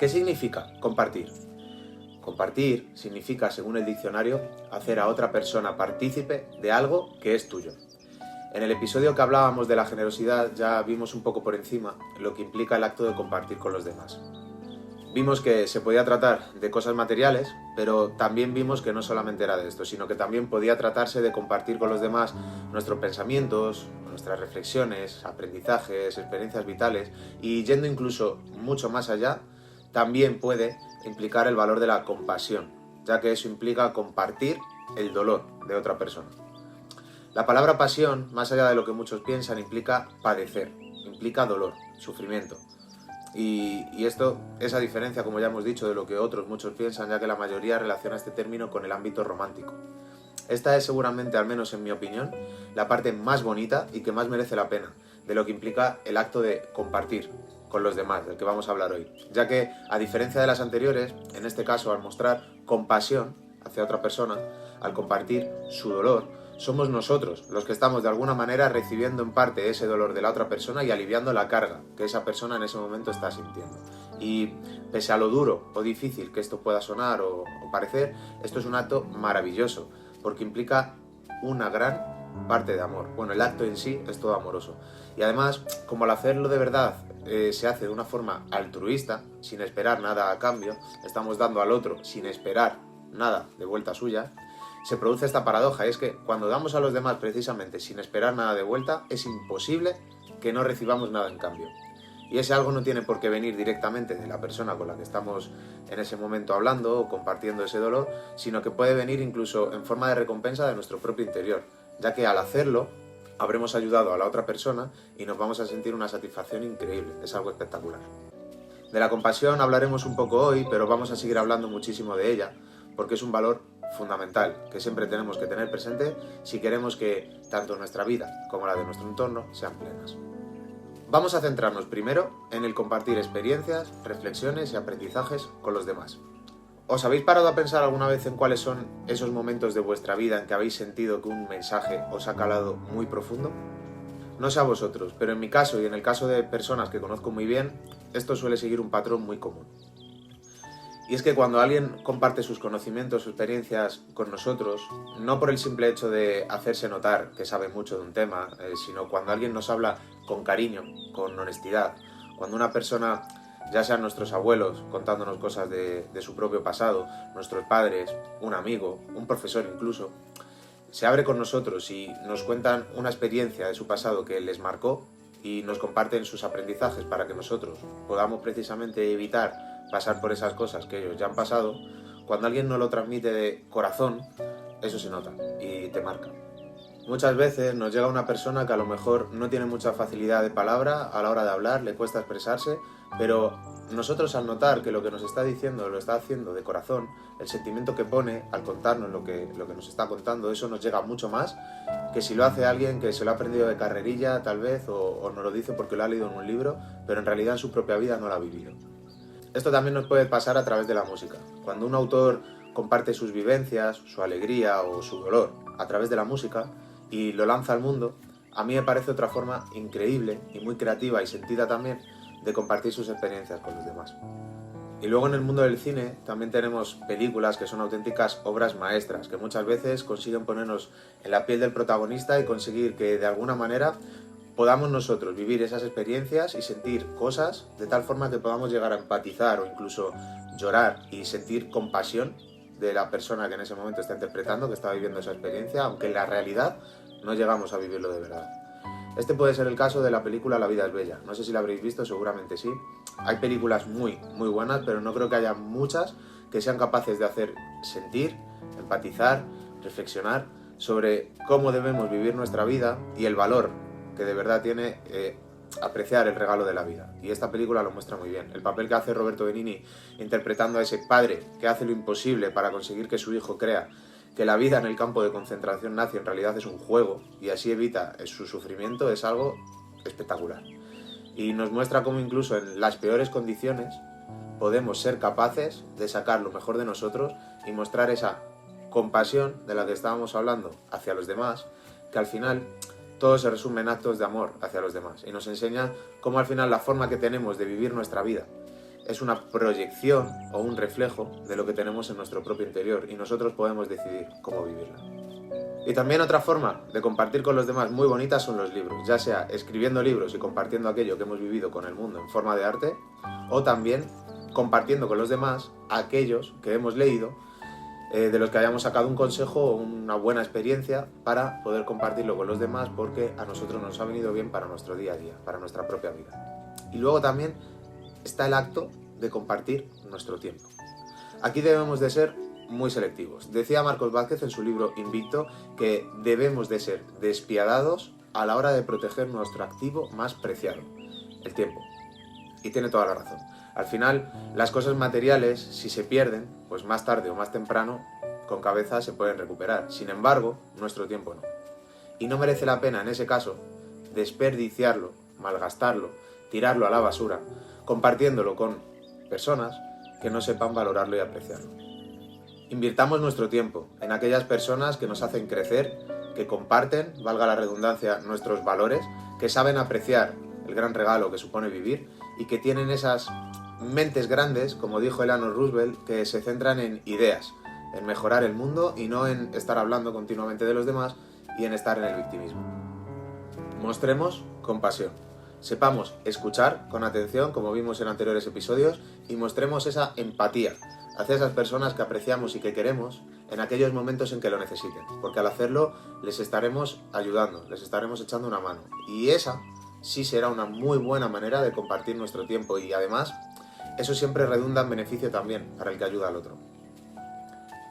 ¿Qué significa compartir? Compartir significa, según el diccionario, hacer a otra persona partícipe de algo que es tuyo. En el episodio que hablábamos de la generosidad ya vimos un poco por encima lo que implica el acto de compartir con los demás. Vimos que se podía tratar de cosas materiales, pero también vimos que no solamente era de esto, sino que también podía tratarse de compartir con los demás nuestros pensamientos, nuestras reflexiones, aprendizajes, experiencias vitales, y yendo incluso mucho más allá, también puede implicar el valor de la compasión, ya que eso implica compartir el dolor de otra persona. La palabra pasión, más allá de lo que muchos piensan, implica padecer, implica dolor, sufrimiento. Y esto es a diferencia, como ya hemos dicho, de lo que muchos piensan, ya que la mayoría relaciona este término con el ámbito romántico. Esta es seguramente, al menos en mi opinión, la parte más bonita y que más merece la pena de lo que implica el acto de compartir con los demás, del que vamos a hablar hoy. Ya que, a diferencia de las anteriores, en este caso al mostrar compasión hacia otra persona, al compartir su dolor, somos nosotros los que estamos de alguna manera recibiendo en parte ese dolor de la otra persona y aliviando la carga que esa persona en ese momento está sintiendo. Y pese a lo duro o difícil que esto pueda sonar o parecer, esto es un acto maravilloso, porque implica una gran parte de amor. Bueno, el acto en sí es todo amoroso. Y además, como al hacerlo de verdad se hace de una forma altruista, sin esperar nada a cambio, estamos dando al otro sin esperar nada de vuelta suya, se produce esta paradoja, y es que cuando damos a los demás precisamente sin esperar nada de vuelta, es imposible que no recibamos nada en cambio. Y ese algo no tiene por qué venir directamente de la persona con la que estamos en ese momento hablando o compartiendo ese dolor, sino que puede venir incluso en forma de recompensa de nuestro propio interior, ya que al hacerlo habremos ayudado a la otra persona y nos vamos a sentir una satisfacción increíble, es algo espectacular. De la compasión hablaremos un poco hoy, pero vamos a seguir hablando muchísimo de ella, porque es un valor fundamental que siempre tenemos que tener presente si queremos que tanto nuestra vida como la de nuestro entorno sean plenas. Vamos a centrarnos primero en el compartir experiencias, reflexiones y aprendizajes con los demás. ¿Os habéis parado a pensar alguna vez en cuáles son esos momentos de vuestra vida en que habéis sentido que un mensaje os ha calado muy profundo? No sé a vosotros, pero en mi caso y en el caso de personas que conozco muy bien, esto suele seguir un patrón muy común. Y es que cuando alguien comparte sus conocimientos o experiencias con nosotros, no por el simple hecho de hacerse notar que sabe mucho de un tema, sino cuando alguien nos habla con cariño, con honestidad, cuando una persona, ya sean nuestros abuelos contándonos cosas de su propio pasado, nuestros padres, un amigo, un profesor incluso, se abre con nosotros y nos cuentan una experiencia de su pasado que les marcó y nos comparten sus aprendizajes para que nosotros podamos precisamente evitar pasar por esas cosas que ellos ya han pasado, cuando alguien nos lo transmite de corazón, eso se nota y te marca. Muchas veces nos llega una persona que a lo mejor no tiene mucha facilidad de palabra a la hora de hablar, le cuesta expresarse, pero nosotros al notar que lo que nos está diciendo lo está haciendo de corazón, el sentimiento que pone al contarnos lo que nos está contando, eso nos llega mucho más que si lo hace alguien que se lo ha aprendido de carrerilla tal vez o nos lo dice porque lo ha leído en un libro, pero en realidad en su propia vida no lo ha vivido. Esto también nos puede pasar a través de la música. Cuando un autor comparte sus vivencias, su alegría o su dolor a través de la música y lo lanza al mundo, a mí me parece otra forma increíble y muy creativa y sentida también de compartir sus experiencias con los demás. Y luego en el mundo del cine también tenemos películas que son auténticas obras maestras, que muchas veces consiguen ponernos en la piel del protagonista y conseguir que de alguna manera podamos nosotros vivir esas experiencias y sentir cosas de tal forma que podamos llegar a empatizar o incluso llorar y sentir compasión de la persona que en ese momento está interpretando, que está viviendo esa experiencia, aunque en la realidad no llegamos a vivirlo de verdad. Este puede ser el caso de la película La vida es bella. No sé si la habréis visto, seguramente sí. Hay películas muy buenas, pero no creo que haya muchas que sean capaces de hacer sentir, empatizar, reflexionar sobre cómo debemos vivir nuestra vida y el valor que de verdad tiene apreciar el regalo de la vida. Y esta película lo muestra muy bien. El papel que hace Roberto Benigni interpretando a ese padre que hace lo imposible para conseguir que su hijo crea que la vida en el campo de concentración nazi en realidad es un juego y así evita su sufrimiento, es algo espectacular. Y nos muestra cómo incluso en las peores condiciones podemos ser capaces de sacar lo mejor de nosotros y mostrar esa compasión de la que estábamos hablando hacia los demás, que al final todo se resume en actos de amor hacia los demás y nos enseña cómo al final la forma que tenemos de vivir nuestra vida es una proyección o un reflejo de lo que tenemos en nuestro propio interior y nosotros podemos decidir cómo vivirla. Y también otra forma de compartir con los demás muy bonita son los libros, ya sea escribiendo libros y compartiendo aquello que hemos vivido con el mundo en forma de arte, o también compartiendo con los demás aquellos que hemos leído, de los que hayamos sacado un consejo o una buena experiencia para poder compartirlo con los demás, porque a nosotros nos ha venido bien para nuestro día a día, para nuestra propia vida. Y luego también está el acto de compartir nuestro tiempo. Aquí debemos de ser muy selectivos. Decía Marcos Vázquez en su libro Invicto que debemos de ser despiadados a la hora de proteger nuestro activo más preciado, el tiempo. Y tiene toda la razón. Al final, las cosas materiales, si se pierden, pues más tarde o más temprano, con cabeza se pueden recuperar. Sin embargo, nuestro tiempo no. Y no merece la pena, en ese caso, desperdiciarlo, malgastarlo, tirarlo a la basura, compartiéndolo con personas que no sepan valorarlo y apreciarlo. Invirtamos nuestro tiempo en aquellas personas que nos hacen crecer, que comparten, valga la redundancia, nuestros valores, que saben apreciar el gran regalo que supone vivir y que tienen esas mentes grandes, como dijo Eleanor Roosevelt, que se centran en ideas, en mejorar el mundo y no en estar hablando continuamente de los demás y en estar en el victimismo. Mostremos compasión. Sepamos escuchar con atención, como vimos en anteriores episodios, y mostremos esa empatía hacia esas personas que apreciamos y que queremos en aquellos momentos en que lo necesiten, porque al hacerlo les estaremos ayudando, les estaremos echando una mano. Y esa sí será una muy buena manera de compartir nuestro tiempo y además eso siempre redunda en beneficio también para el que ayuda al otro.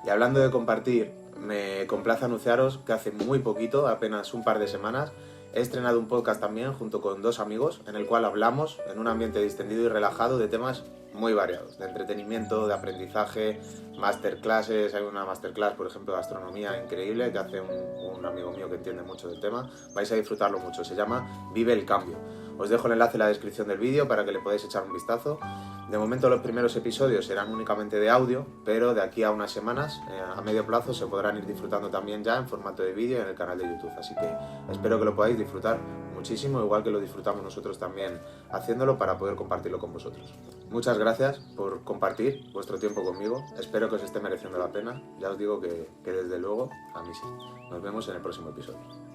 Y hablando de compartir, me complace anunciaros que hace muy poquito, apenas un par de semanas, he estrenado un podcast también junto con dos amigos en el cual hablamos en un ambiente distendido y relajado de temas muy variados, de entretenimiento, de aprendizaje, masterclasses. Hay una masterclass, por ejemplo, de astronomía increíble que hace un amigo mío que entiende mucho del tema. Vais a disfrutarlo mucho, se llama Vive el Cambio. Os dejo el enlace en la descripción del vídeo para que le podáis echar un vistazo. De momento los primeros episodios serán únicamente de audio, pero de aquí a unas semanas, a medio plazo, se podrán ir disfrutando también ya en formato de vídeo en el canal de YouTube. Así que espero que lo podáis disfrutar muchísimo, igual que lo disfrutamos nosotros también haciéndolo para poder compartirlo con vosotros. Muchas gracias por compartir vuestro tiempo conmigo. Espero que os esté mereciendo la pena. Ya os digo que desde luego a mí sí. Nos vemos en el próximo episodio.